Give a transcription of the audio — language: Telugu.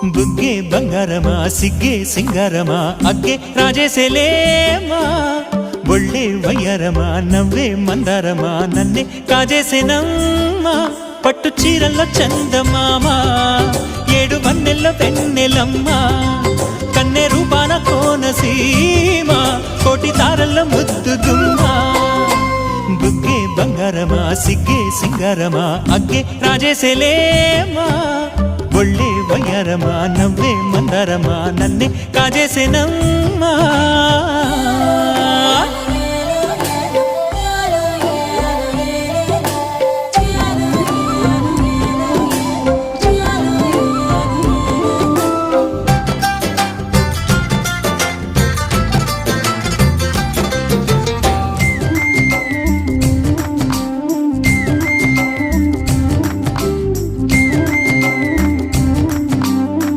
బుగ్గే బంగారమా సిగ్గే సింగారమా అగ్గే రాజేసేలేమా ఒళ్ళే వయ్యారమా నవ్వే మందారమా నన్నే కాజేసేనమ్మా పట్టు చీరల్లో చందమామా ఏడు వన్నెల్లో వెన్నెలమ్మా కన్నె రూపాన కోనసీమా కోటి తారల్లో ముద్దుగుమ్మా బుగ్గే బంగారమా సిగ్గే సింగారమా అగ్గే రాజేసేలేమా ఒళ్ళే వయ్యారమా నవ్వే మందారమా నన్నే కాజేసేనమ్మా